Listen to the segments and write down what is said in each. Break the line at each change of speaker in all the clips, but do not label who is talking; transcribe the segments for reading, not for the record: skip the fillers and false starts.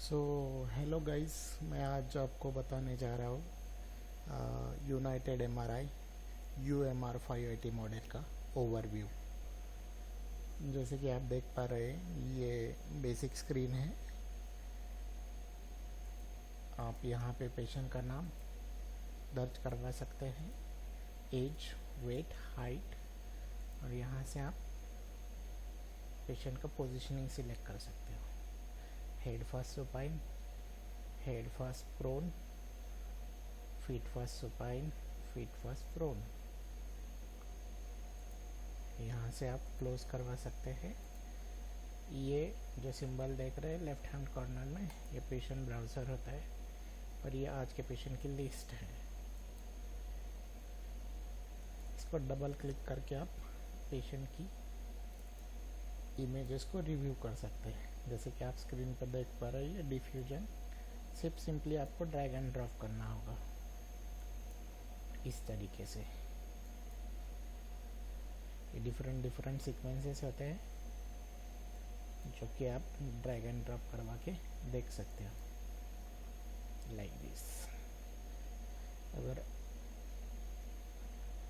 So hello guys, मैं आज आपको बताने जा रहा हूँ यूनाइटेड एमआरआई UMR580 मॉडल का ओवरव्यू। जैसे कि आप देख पा रहे हैं, ये बेसिक स्क्रीन है। आप यहाँ पे पेशेंट का नाम दर्ज करवा सकते हैं, एज, वेट, हाइट, और यहाँ से आप पेशेंट का पोजीशनिंग सिलेक्ट कर सकते हो। Head first supine, head first prone, feet first supine, feet first prone. यहाँ से आप क्लोज करवा सकते हैं। ये जो सिंबल देख रहे हैं लेफ्ट हैंड कॉर्नर में, ये पेशेंट ब्राउज़र होता है और ये आज के पेशेंट की लिस्ट है। इसको डबल क्लिक करके आप पेशेंट की इमेजेस को रिव्यू कर सकते हैं। जैसे कि आप स्क्रीन पर देख पा रहे हैं, डिफ्यूजन सिर्फ सिंपली आपको ड्रैग एंड ड्रॉप करना होगा इस तरीके से। ये डिफरेंट सीक्वेंसेस होते हैं जो कि आप ड्रैग एंड ड्रॉप करवा के देख सकते हो, लाइक दिस।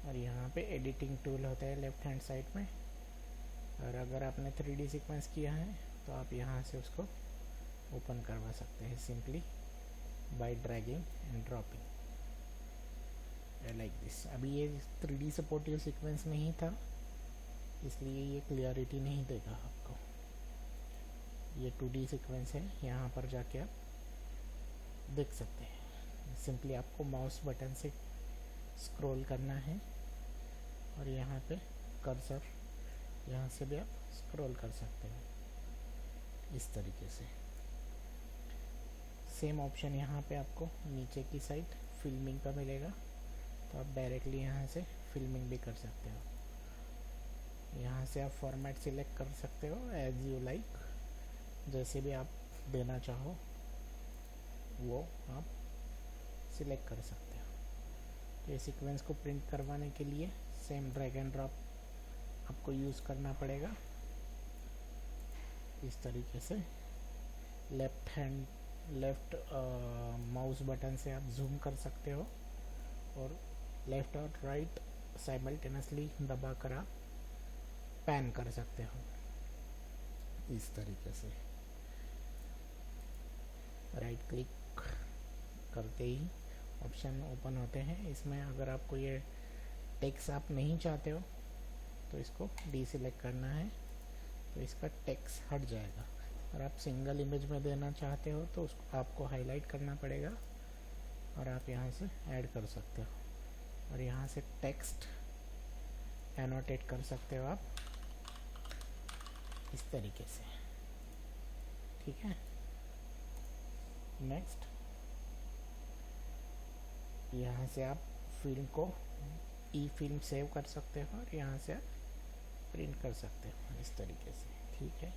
और यहाँ पे एडिटिंग टूल होता है लेफ्ट हैंड साइड में, और अगर आपने 3D सीक्वेंस किया है तो आप यहाँ से उसको ओपन करवा सकते हैं simply by dragging and dropping, like this. अभी ये 3D सपोर्टिव सीक्वेंस नहीं था, इसलिए ये क्लियरिटी नहीं देगा आपको। ये 2D सीक्वेंस है, यहाँ पर जाके आप देख सकते हैं। सिंपली आपको माउस बटन से स्क्रॉल करना है और यहाँ पे कर्सर, यहाँ से भी आप स्क्रॉल कर सकते हो इस तरीके से। सेम ऑप्शन यहाँ पे आपको नीचे की साइड फिल्मिंग का मिलेगा, तो आप डायरेक्टली यहाँ से फिल्मिंग भी कर सकते हो। यहाँ से आप फॉर्मेट सिलेक्ट कर सकते हो एज यू लाइक, जैसे भी आप देना चाहो वो आप सिलेक्ट कर सकते हो। तो ये सीक्वेंस को प्रिंट करवाने के लिए सेम ड्रैग एंड ड्रॉप आपको यूज़ करना पड़ेगा इस तरीके से। लेफ्ट माउस बटन से आप जूम कर सकते हो और लेफ्ट और राइट साइमल्टेनियसली दबा कर आप पैन कर सकते हो इस तरीके से। राइट क्लिक करते ही ऑप्शन ओपन होते हैं। इसमें अगर आपको ये टेक्स्ट आप नहीं चाहते हो तो इसको डीसिलेक्ट करना है, तो इसका टेक्स्ट हट जाएगा। और आप सिंगल इमेज में देना चाहते हो तो उसको आपको हाईलाइट करना पड़ेगा और आप यहाँ से ऐड कर सकते हो। और यहाँ से टेक्स्ट एनोटेट कर सकते हो आप इस तरीके से, ठीक है। नेक्स्ट, यहाँ से आप फिल्म को ई फिल्म सेव कर सकते हो और यहाँ से आप प्रिंट कर सकते हो इस तरीके से, ठीक है,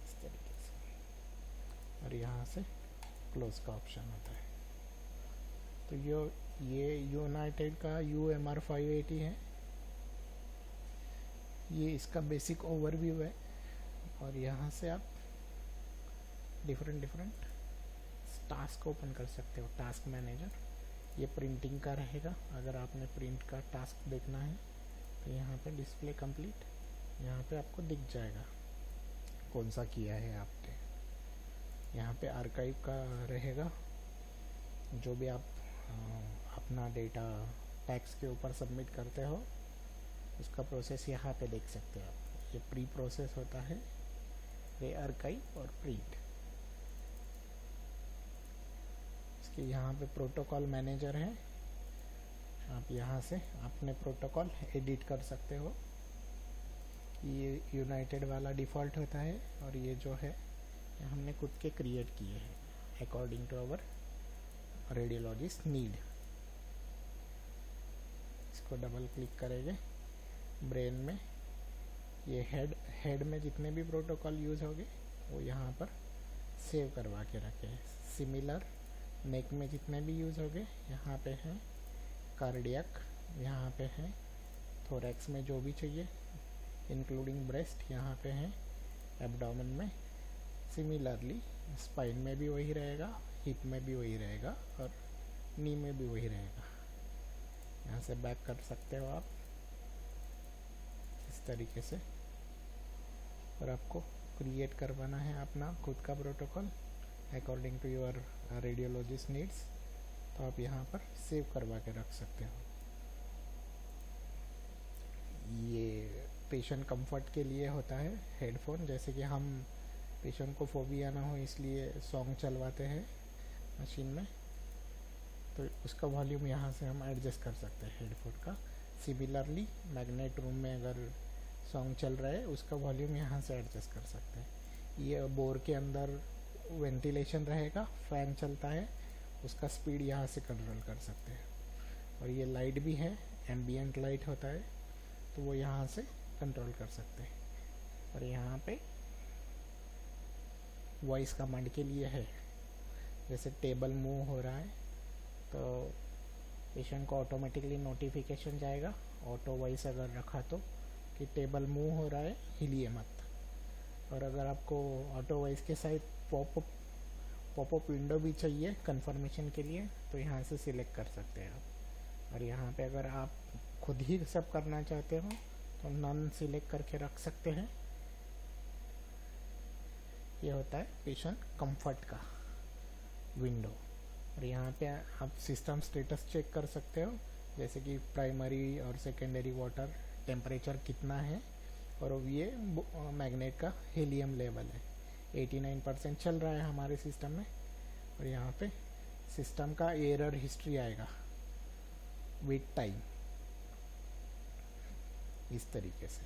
इस तरीके से। और यहाँ से क्लोज का ऑप्शन होता है। तो ये यूनाइटेड का UMR580 है, ये इसका बेसिक ओवरव्यू है। और यहाँ से आप डिफरेंट टास्क ओपन कर सकते हो। टास्क मैनेजर, ये प्रिंटिंग का रहेगा। अगर आपने प्रिंट का टास्क देखना है तो यहाँ पे डिस्प्ले कंप्लीट, यहाँ पे आपको दिख जाएगा कौन सा किया है आपने। यहाँ पे आर्काइव का रहेगा, जो भी आप अपना डेटा टैक्स के ऊपर सबमिट करते हो उसका प्रोसेस यहाँ पे देख सकते हो आप। ये प्री प्रोसेस होता है, रे आर्काइव और प्रिंट। इसके यहाँ पे प्रोटोकॉल मैनेजर है, आप यहाँ से अपने प्रोटोकॉल एडिट कर सकते हो। ये यूनाइटेड वाला डिफ़ॉल्ट होता है और ये जो है ये हमने खुद के क्रिएट किए हैं according to our radiologist need. इसको डबल क्लिक करेंगे ब्रेन में, ये हेड में जितने भी प्रोटोकॉल यूज़ होंगे वो यहाँ पर सेव करवा के रखे हैं। सिमिलर नेक में जितने भी यूज़ होंगे यहाँ पे है। कार्डियक यहाँ पे है। थोरैक्स में जो भी चाहिए इंक्लूडिंग ब्रेस्ट यहाँ पे है। एब्डोमेन में सिमिलरली स्पाइन में भी वही रहेगा, हिप में भी वही रहेगा और नी में भी वही रहेगा। यहाँ से बैक कर सकते हो आप इस तरीके से। और आपको क्रिएट करवाना है अपना खुद का protocol according to your radiologist needs, तो आप यहाँ पर सेव करवा के रख सकते हो। ये पेशेंट कंफर्ट के लिए होता है हेडफोन, जैसे कि हम पेशेंट को फोबिया ना हो इसलिए सॉन्ग चलवाते हैं मशीन में, तो उसका वॉल्यूम यहाँ से हम एडजस्ट कर सकते हैं हेडफोन का। सिमिलरली मैग्नेट रूम में अगर सॉन्ग चल रहा है उसका वॉल्यूम यहाँ से एडजस्ट कर सकते हैं। ये बोर के अंदर वेंटिलेशन रहेगा, फैन चलता है, उसका स्पीड यहाँ से कंट्रोल कर सकते हैं। और ये लाइट भी है, एम्बियंट लाइट होता है, तो वो यहाँ से कंट्रोल कर सकते हैं। और यहाँ पे वॉइस कमांड के लिए है, जैसे टेबल मूव हो रहा है तो पेशेंट को ऑटोमेटिकली नोटिफिकेशन जाएगा, ऑटो वॉइस अगर रखा तो कि टेबल मूव हो रहा है, हिलिए मत। और अगर आपको ऑटो वॉइस के साथ पॉपअप विंडो भी चाहिए कंफर्मेशन के लिए, तो यहाँ से सिलेक्ट कर सकते हैं आप। और यहाँ पे अगर आप खुद ही सब करना चाहते हो तो नन सिलेक्ट करके रख सकते हैं। ये होता है पेशेंट कंफर्ट का विंडो। और यहाँ पे आप सिस्टम स्टेटस चेक कर सकते हो, जैसे कि प्राइमरी और सेकेंडरी वाटर टेम्परेचर कितना है, और ये मैग्नेट का हीलियम लेवल है 89% चल रहा है हमारे सिस्टम में। और यहाँ पे सिस्टम का एरर हिस्ट्री आएगा विद टाइम इस तरीके से।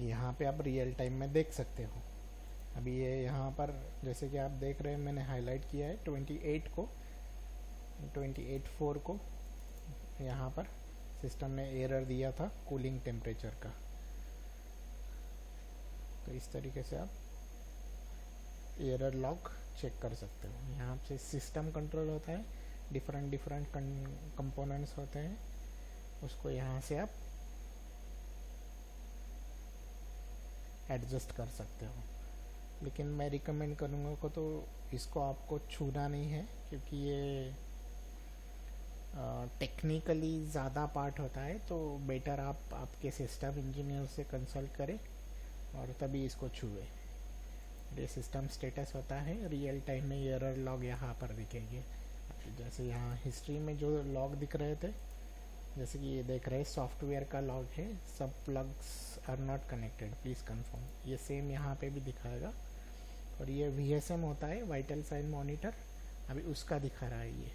यहाँ पे आप रियल टाइम में देख सकते हो। अभी ये यहाँ पर जैसे कि आप देख रहे हैं मैंने हाईलाइट किया है 28/4 को यहाँ पर सिस्टम ने एरर दिया था कूलिंग टेम्परेचर का। तो इस तरीके से आप एरर लॉग चेक कर सकते हो। यहाँ से सिस्टम कंट्रोल होता है, डिफरेंट कंपोनेंट्स होते हैं, उसको यहाँ से आप एडजस्ट कर सकते हो। लेकिन मैं रिकमेंड करूँगा को तो इसको आपको छूना नहीं है, क्योंकि ये टेक्निकली ज़्यादा पार्ट होता है, तो बेटर आप आपके सिस्टम इंजीनियर से कंसल्ट करें और तभी इसको छुए। ये सिस्टम स्टेटस होता है, रियल टाइम में एरर लॉग यहाँ पर दिखेंगे। जैसे यहाँ हिस्ट्री में जो लॉग दिख रहे थे, जैसे कि ये देख रहे हैं सॉफ्टवेयर का लॉग है, सब plugs are not connected please confirm, ये सेम यहाँ पे भी दिखाएगा। और ये VSM होता है वाइटल साइन मॉनिटर, अभी उसका दिखा रहा है ये।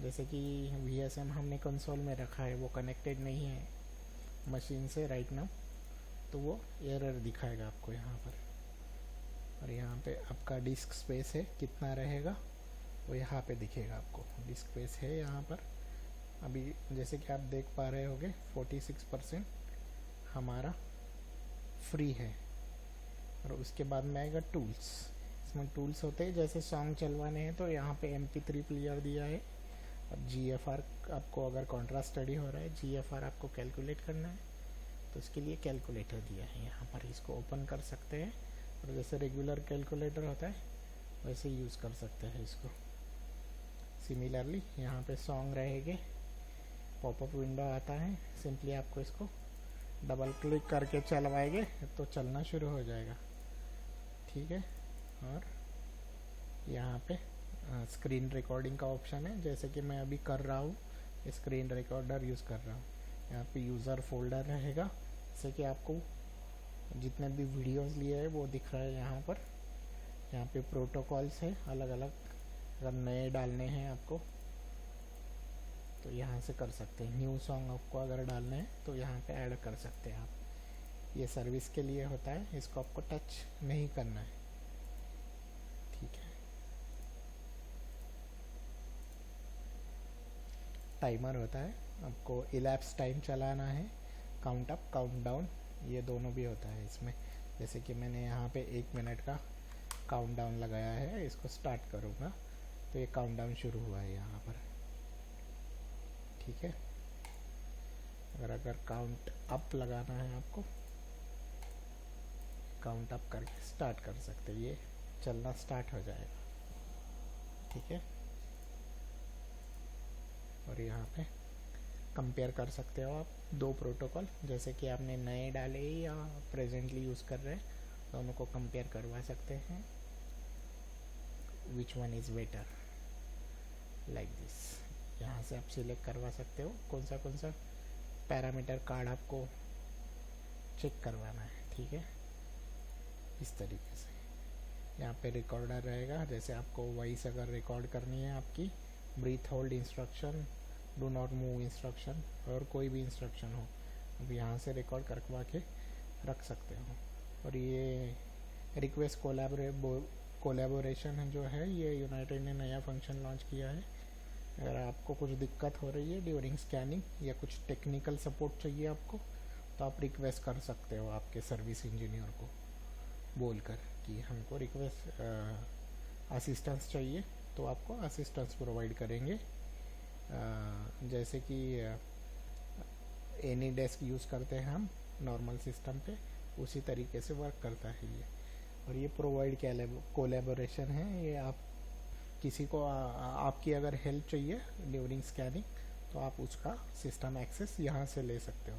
जैसे कि VSM हमने कंसोल में रखा है, वो कनेक्टेड नहीं है मशीन से राइट नाउ, तो वो एरर दिखाएगा आपको यहाँ पर। और यहाँ पे आपका डिस्क स्पेस है कितना रहेगा वो यहाँ पे दिखेगा आपको। डिस्क स्पेस है यहाँ पर अभी जैसे कि आप देख पा रहे होगे 46% हमारा फ्री है। और उसके बाद में आएगा टूल्स। इसमें टूल्स होते हैं, जैसे सॉन्ग चलवाने हैं तो यहाँ पे MP3 प्लेयर दिया है। और GFR आपको अगर कॉन्ट्रास्ट स्टडी हो रहा है, GFR आपको कैलकुलेट करना है तो उसके लिए कैलकुलेटर दिया है यहाँ पर, इसको ओपन कर सकते हैं। और जैसे रेगुलर कैलकुलेटर होता है वैसे यूज़ कर सकते हैं इसको। सिमिलरली यहाँ पे सॉन्ग रहेंगे, पॉपअप विंडो आता है, सिंपली आपको इसको डबल क्लिक करके चलवाएंगे तो चलना शुरू हो जाएगा, ठीक है। और यहाँ पे स्क्रीन रिकॉर्डिंग का ऑप्शन है, जैसे कि मैं अभी कर रहा हूँ, स्क्रीन रिकॉर्डर यूज़ कर रहा हूँ। यहाँ पे यूज़र फोल्डर रहेगा, जैसे कि आपको जितने भी वीडियोस लिए हैं वो दिख रहा है यहाँ पर। यहाँ पे प्रोटोकॉल्स है अलग अलग, अगर नए डालने हैं आपको तो यहाँ से कर सकते हैं। न्यू सॉन्ग आपको अगर डालने हैं तो यहाँ पे ऐड कर सकते हैं आप। ये सर्विस के लिए होता है, इसको आपको टच नहीं करना है, ठीक है। टाइमर होता है, आपको इलैप्स टाइम चलाना है, काउंट अप काउंट डाउन ये दोनों भी होता है इसमें। जैसे कि मैंने यहाँ पे 1 मिनट का काउंट डाउन लगाया है, इसको स्टार्ट करूँगा तो ये काउंट डाउन शुरू हुआ है यहाँ पर, ठीक है। अगर काउंट अप लगाना है आपको, काउंट अप करके स्टार्ट कर सकते हैं, ये चलना स्टार्ट हो जाएगा। ठीक है, और यहाँ पे कंपेयर कर सकते हो आप दो प्रोटोकॉल, जैसे कि आपने नए डाले या प्रेजेंटली यूज़ कर रहे हैं, दोनों को कंपेयर करवा सकते हैं। Which one is better, like this. यहाँ से आप सिलेक्ट करवा सकते हो कौन सा पैरामीटर कार्ड आपको चेक करवाना है। ठीक है, इस तरीके से यहाँ पे रिकॉर्डर रहेगा, जैसे आपको वॉइस अगर रिकॉर्ड करनी है आपकी, breath hold instruction, do not move instruction, और कोई भी इंस्ट्रक्शन हो, अब यहाँ से रिकॉर्ड करवा के रख सकते हो। और ये रिक्वेस्ट कोलैबोरेशन जो है, ये यूनाइटेड ने नया फंक्शन लॉन्च किया है। अगर आपको कुछ दिक्कत हो रही है ड्यूरिंग स्कैनिंग या कुछ टेक्निकल सपोर्ट चाहिए आपको, तो आप रिक्वेस्ट कर सकते हो आपके सर्विस इंजीनियर को बोलकर कि हमको रिक्वेस्ट असिस्टेंस चाहिए, तो आपको असिस्टेंस प्रोवाइड करेंगे। जैसे कि एनी डेस्क यूज़ करते हैं हम नॉर्मल सिस्टम पे, उसी तरीके से वर्क करता है ये। और ये प्रोवाइड कोलैबोरेशन है, ये आप किसी को आपकी अगर हेल्प चाहिए ड्यूरिंग स्कैनिंग, तो आप उसका सिस्टम एक्सेस यहाँ से ले सकते हो।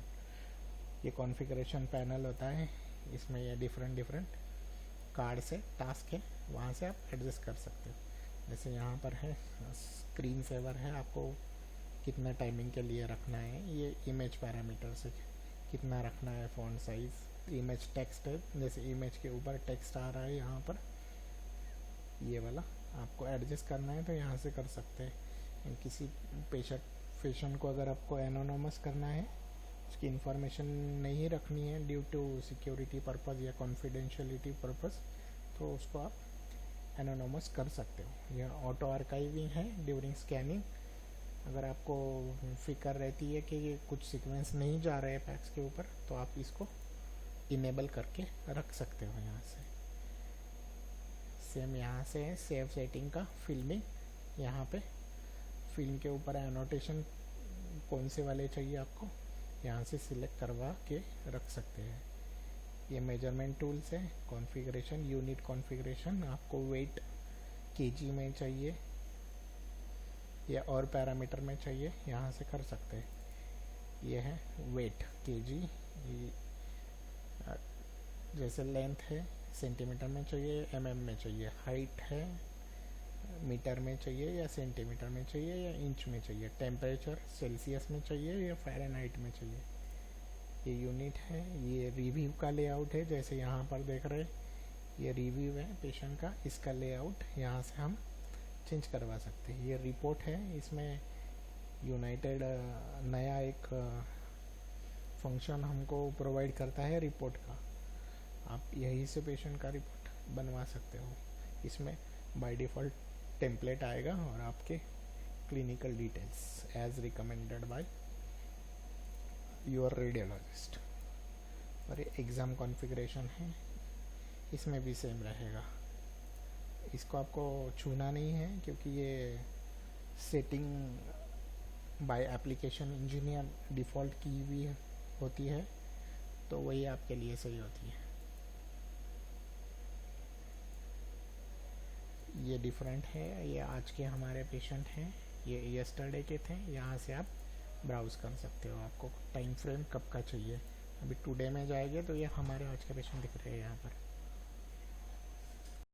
ये कॉन्फ़िगरेशन पैनल होता है, इसमें ये डिफरेंट कार्ड से टास्क है, वहाँ से आप एडजस्ट कर सकते हो। जैसे यहाँ पर है स्क्रीन सेवर है, आपको कितना टाइमिंग के लिए रखना है, ये इमेज पैरामीटर से कितना रखना है, फ़ॉन्ट साइज़, इमेज टेक्स्ट है, जैसे इमेज के ऊपर टेक्स्ट आ रहा है यहाँ पर, ये वाला आपको एडजस्ट करना है तो यहाँ से कर सकते हैं। किसी पेशेंट को अगर आपको एनोनिमस करना है, उसकी इंफॉर्मेशन नहीं रखनी है ड्यू टू सिक्योरिटी पर्पज़ या कॉन्फिडेंशियलिटी पर्पज़, तो उसको आप एनोनिमस कर सकते हो। यह ऑटो आर्काइविंग है ड्यूरिंग स्कैनिंग। अगर आपको फिक्र रहती है कि कुछ सीक्वेंस नहीं जा रहे हैं पैक्स के ऊपर, तो आप इसको इनेबल करके रख सकते हो यहाँ से। सेम यहाँ से है सेव सेटिंग का फिल्मिंग, यहाँ पे फिल्म के ऊपर एनोटेशन कौन से वाले चाहिए आपको, यहाँ से सिलेक्ट करवा के रख सकते हैं। ये मेजरमेंट टूल्स है, कॉन्फ़िगरेशन, यूनिट कॉन्फ़िगरेशन, आपको वेट केजी में चाहिए या और पैरामीटर में चाहिए, यहाँ से कर सकते हैं। ये है वेट केजी, जैसे लेंथ है सेंटीमीटर में चाहिए, एमएम में चाहिए, हाइट है मीटर में चाहिए या सेंटीमीटर में चाहिए या इंच में चाहिए, टेम्परेचर सेल्सियस में चाहिए या फ़ारेनहाइट में चाहिए। ये यूनिट है। ये रिव्यू का लेआउट है, जैसे यहाँ पर देख रहे ये रिव्यू है पेशेंट का, इसका लेआउट यहाँ से हम चेंज करवा सकते हैं। ये रिपोर्ट है, इसमें यूनाइटेड नया एक फंक्शन हमको प्रोवाइड करता है रिपोर्ट का, आप यहीं से पेशेंट का रिपोर्ट बनवा सकते हो। इसमें बाय डिफ़ॉल्ट टेम्पलेट आएगा और आपके clinical details as recommended by your radiologist. और ये एग्ज़ाम कॉन्फ़िगरेशन है, इसमें भी सेम रहेगा। इसको आपको छूना नहीं है क्योंकि ये setting by application engineer default की हुई होती है, तो वही आपके लिए सही होती है। ये डिफरेंट है, ये आज के हमारे पेशेंट हैं, ये यस्टरडे के थे। यहाँ से आप ब्राउज़ कर सकते हो, आपको टाइम फ्रेम कब का चाहिए। अभी टुडे में जाएंगे तो ये हमारे आज के पेशेंट दिख रहे हैं यहाँ पर।